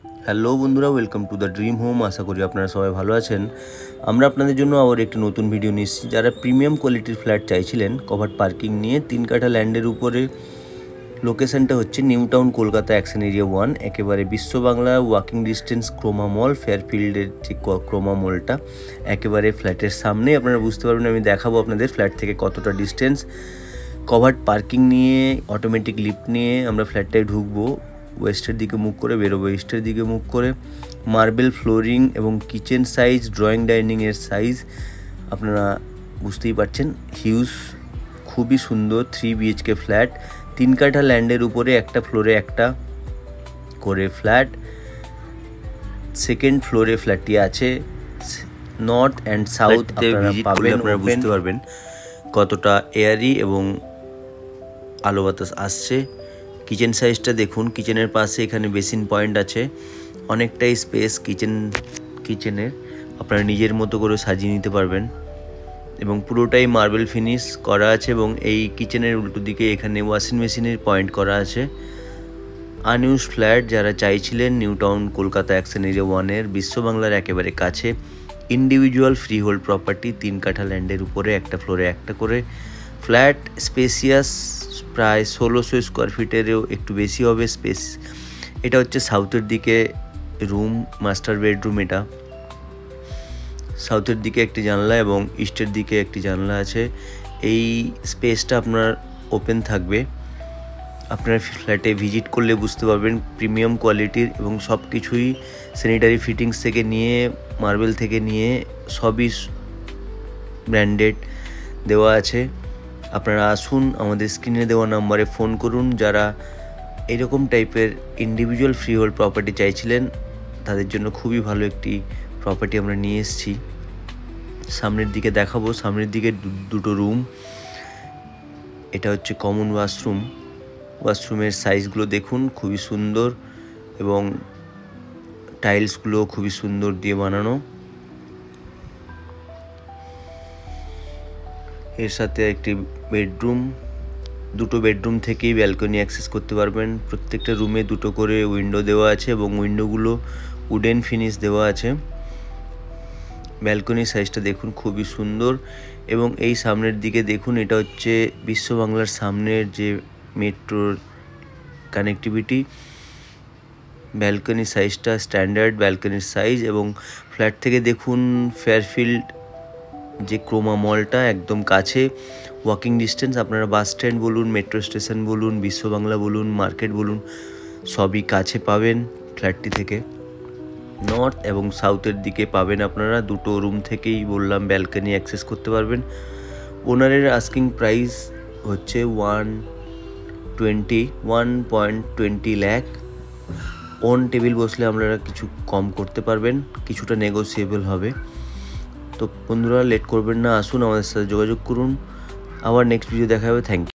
Hello বন্ধুরা, welcome to the dream home. আশা করি আপনারা সবাই ভালো আছেন। আমরা আপনাদের জন্য আবার একটি নতুন ভিডিও নিয়ে এসেছি। যারা প্রিমিয়াম কোয়ালিটির ফ্ল্যাট চাইছিলেন কভার্ড পার্কিং নিয়ে 3 কাঠা ল্যান্ডের উপরে, লোকেশনটা হচ্ছে new town Kolkata action area 1, একেবারে বিশ্ব বাংলা ওয়াকিং ডিস্টেন্স ক্রোমা মল, ফেয়ারফিল্ডের যে ক্রোমা মলটা একেবারে ফ্ল্যাটের সামনে। আপনারা বুঝতে পারবেন, আমি দেখাবো আপনাদের ফ্ল্যাট থেকে কতটা ডিস্টেন্স। কভার্ড পার্কিং নিয়ে, অটোমেটিক লিফট নিয়ে আমরা ফ্ল্যাটটায় ঢুকবো। ওয়েস্টের দিকে মুখ করে বেরোবো ইস্টের দিকে মুখ করে। মার্বেল ফ্লোরিং এবং কিচেন সাইজ, ড্রয়িং ডাইনিংয়ের সাইজ আপনারা বুঝতেই পারছেন, হিউজ, খুবই সুন্দর 3 BHK ফ্ল্যাট। 3 কাঠা ল্যান্ডের উপরে, একটা ফ্লোরে একটা করে ফ্ল্যাট। সেকেন্ড ফ্লোরে ফ্ল্যাটটি আছে। নর্থ অ্যান্ড সাউথ আপনারা পাবেন, আপনারা বুঝতে পারবেন কতটা এয়ারি এবং আলো বাতাস আসছে। কিচেন সাইজটা দেখুন, কিচেনের পাশে এখানে বেসিন পয়েন্ট আছে, অনেকটাই স্পেস কিচেনের, আপনারা নিজের মতো করে সাজিয়ে নিতে পারবেন এবং পুরোটাই মার্বেল ফিনিশ করা আছে। এবং এই কিচেনের উল্টো দিকে এখানে ওয়াশিং মেশিনের পয়েন্ট করা আছে। আনইউজ ফ্ল্যাট যারা চাইছিলেন, new town Kolkata action area 1-এর বিশ্ব বাংলার একেবারে কাছে, ইন্ডিভিজুয়াল ফ্রি হোল্ড প্রপার্টি, 3 কাঠা ল্যান্ডের উপরে, একটা ফ্লোরে একটা করে ফ্ল্যাট। স্পেসিয়াস, প্রায় 1600 স্কোয়ার ফিটেরও একটু বেশি হবে স্পেস। এটা হচ্ছে সাউথের দিকে রুম, মাস্টার বেডরুম। এটা সাউথের দিকে একটি জানলা এবং ইস্টের দিকে একটি জানলা আছে। এই স্পেসটা আপনার ওপেন থাকবে। আপনার ফ্ল্যাটে ভিজিট করলে বুঝতে পারবেন প্রিমিয়াম কোয়ালিটির এবং সব কিছুই স্যানিটারি ফিটিংস থেকে নিয়ে, মার্বেল থেকে নিয়ে সবই ব্র্যান্ডেড দেওয়া আছে। আপনারা আসুন, আমাদের স্ক্রিনে দেওয়া নাম্বারে ফোন করুন। যারা এরকম টাইপের ইন্ডিভিজুয়াল ফ্রি হোল্ড প্রপার্টি চাইছিলেন, তাদের জন্য খুবই ভালো একটি প্রপার্টি আমরা নিয়ে এসেছি। সামনের দিকে দেখাবো, সামনের দিকে দুটো রুম। এটা হচ্ছে কমন ওয়াশরুম। ওয়াশরুমের সাইজগুলো দেখুন, খুবই সুন্দর এবং টাইলসগুলো খুবই সুন্দর দিয়ে বানানো। এর সাথে একটি বেডরুম, দুটো বেডরুম থেকেই ব্যালকনি অ্যাক্সেস করতে পারবেন। প্রত্যেকটা রুমে দুটো করে উইন্ডো দেওয়া আছে এবং উইন্ডোগুলো উডেন ফিনিশ দেওয়া আছে। ব্যালকনির সাইজটা দেখুন, খুবই সুন্দর। এবং এই সামনের দিকে দেখুন, এটা হচ্ছে বিশ্ব বাংলার সামনের যে মেট্রোর কানেক্টিভিটি। ব্যালকনির সাইজটা স্ট্যান্ডার্ড ব্যালকনির সাইজ। এবং ফ্ল্যাট থেকে দেখুন ফেয়ারফিল্ড যে ক্রোমা মলটা একদম কাছে, ওয়াকিং ডিস্টেন্স। আপনারা বাস স্ট্যান্ড বলুন, মেট্রো স্টেশন বলুন, বিশ্ব বাংলা বলুন, মার্কেট বলুন, সবই কাছে পাবেন ফ্ল্যাটটি থেকে। নর্থ এবং সাউথের দিকে পাবেন আপনারা, দুটো রুম থেকেই বললাম ব্যালকনি অ্যাক্সেস করতে পারবেন। ওনারের আস্কিং প্রাইস হচ্ছে 1.20 লাখ। অন টেবিল বসলে আপনারা কিছু কম করতে পারবেন, কিছুটা নেগোসিয়েবল হবে। তো বন্ধুরা, লেট করবেন না, আসুন আমাদের সাথে যোগাযোগ করুন। আবার নেক্সট ভিডিও দেখা হবে। Thank you.